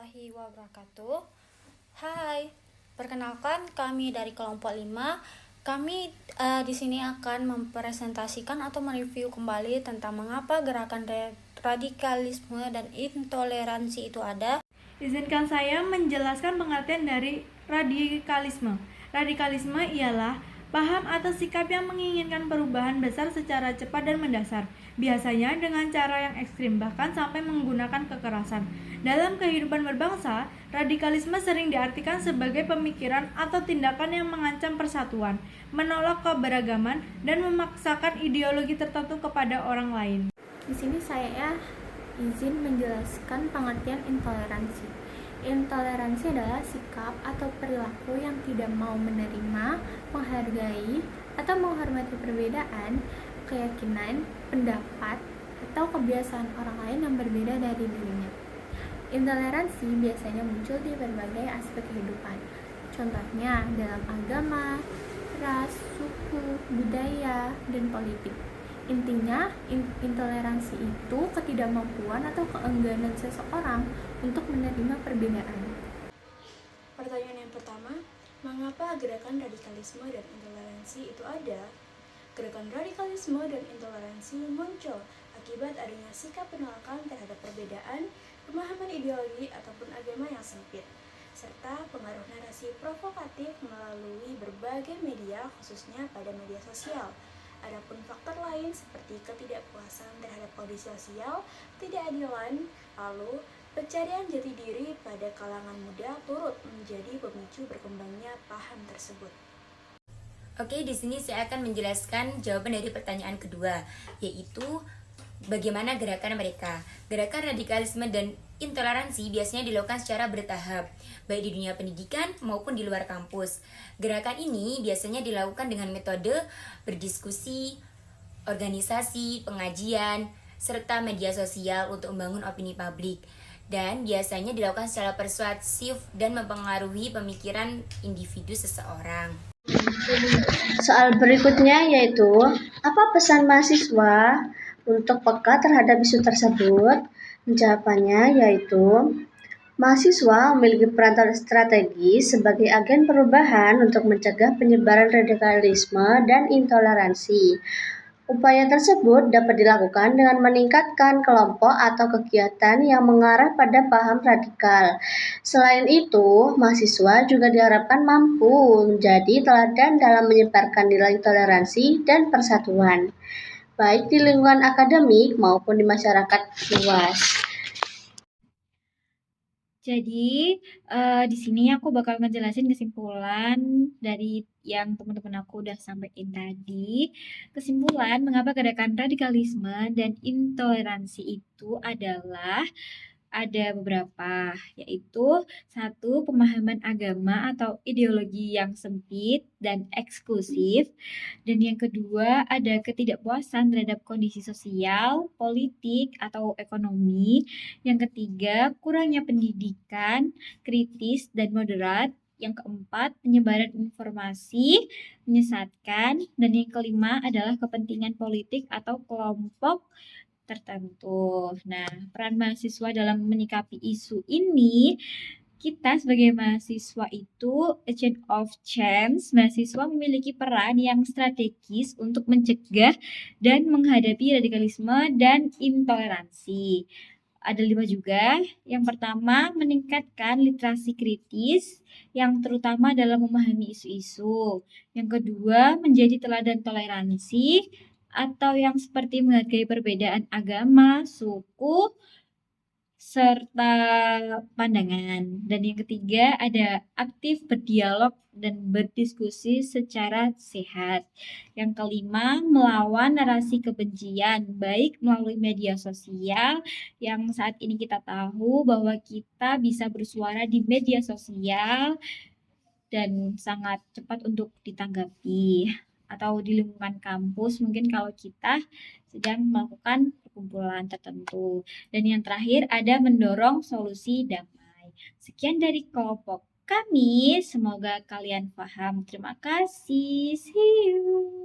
warahmatullahi wabarakatuh. Hai, perkenalkan kami dari kelompok 5. Kami di sini akan mempresentasikan atau mereview kembali tentang mengapa gerakan radikalisme dan intoleransi itu ada. Izinkan saya menjelaskan pengertian dari radikalisme. Radikalisme ialah paham atau sikap yang menginginkan perubahan besar secara cepat dan mendasar, biasanya dengan cara yang ekstrim, bahkan sampai menggunakan kekerasan. Dalam kehidupan berbangsa, radikalisme sering diartikan sebagai pemikiran atau tindakan yang mengancam persatuan, menolak keberagaman, dan memaksakan ideologi tertentu kepada orang lain. Di sini saya izin menjelaskan pengertian intoleransi. Intoleransi adalah sikap atau perilaku yang tidak mau menerima, menghargai, atau menghormati perbedaan, keyakinan, pendapat, atau kebiasaan orang lain yang berbeda dari dirinya. Intoleransi biasanya muncul di berbagai aspek kehidupan. Contohnya dalam agama, ras, suku, budaya, dan politik. Intinya, intoleransi itu ketidakmampuan atau keengganan seseorang untuk menerima perbedaan. Pertanyaan yang pertama, mengapa gerakan radikalisme dan intoleransi itu ada? Gerakan radikalisme dan intoleransi muncul akibat adanya sikap penolakan terhadap perbedaan, pemahaman ideologi ataupun agama yang sempit, serta pengaruh narasi provokatif melalui berbagai media, khususnya pada media sosial. Adapun faktor lain seperti ketidakpuasan terhadap kondisi sosial, ketidakadilan, lalu pencarian jati diri pada kalangan muda turut menjadi pemicu berkembangnya paham tersebut. Oke, di sini saya akan menjelaskan jawaban dari pertanyaan kedua, yaitu bagaimana gerakan mereka. Gerakan radikalisme dan intoleransi biasanya dilakukan secara bertahap, baik di dunia pendidikan maupun di luar kampus. Gerakan ini biasanya dilakukan dengan metode berdiskusi, organisasi, pengajian, serta media sosial untuk membangun opini publik. Dan biasanya dilakukan secara persuasif dan mempengaruhi pemikiran individu seseorang. Soal berikutnya yaitu, apa pesan mahasiswa untuk peka terhadap isu tersebut? Jawabannya yaitu, mahasiswa memiliki peran strategis sebagai agen perubahan untuk mencegah penyebaran radikalisme dan intoleransi. Upaya tersebut dapat dilakukan dengan meningkatkan kelompok atau kegiatan yang mengarah pada paham radikal. Selain itu, mahasiswa juga diharapkan mampu menjadi teladan dalam menyebarkan nilai toleransi dan persatuan, baik di lingkungan akademik maupun di masyarakat luas. Jadi di sini aku bakal ngejelasin kesimpulan dari yang teman-teman aku udah sampaikan tadi. Kesimpulan mengapa gerakan radikalisme dan intoleransi itu adalah ada beberapa, yaitu satu, pemahaman agama atau ideologi yang sempit dan eksklusif, dan yang kedua ada ketidakpuasan terhadap kondisi sosial, politik, atau ekonomi. Yang ketiga, kurangnya pendidikan kritis dan moderat. Yang keempat, penyebaran informasi menyesatkan, dan yang kelima adalah kepentingan politik atau kelompok tertentu. Nah, peran mahasiswa dalam menyikapi isu ini, kita sebagai mahasiswa itu agent of change. Mahasiswa memiliki peran yang strategis untuk mencegah dan menghadapi radikalisme dan intoleransi. Ada 5 juga. Yang pertama, meningkatkan literasi kritis yang terutama dalam memahami isu-isu. Yang kedua, menjadi teladan toleransi atau yang seperti menghargai perbedaan agama, suku, serta pandangan. Dan yang ketiga ada aktif berdialog dan berdiskusi secara sehat. Yang kelima, melawan narasi kebencian, baik melalui media sosial, yang saat ini kita tahu bahwa kita bisa bersuara di media sosial dan sangat cepat untuk ditanggapi, atau di lingkungan kampus mungkin kalau kita sedang melakukan perkumpulan tertentu. Dan yang terakhir ada mendorong solusi damai. Sekian dari kelompok kami, semoga kalian paham. Terima kasih. See you.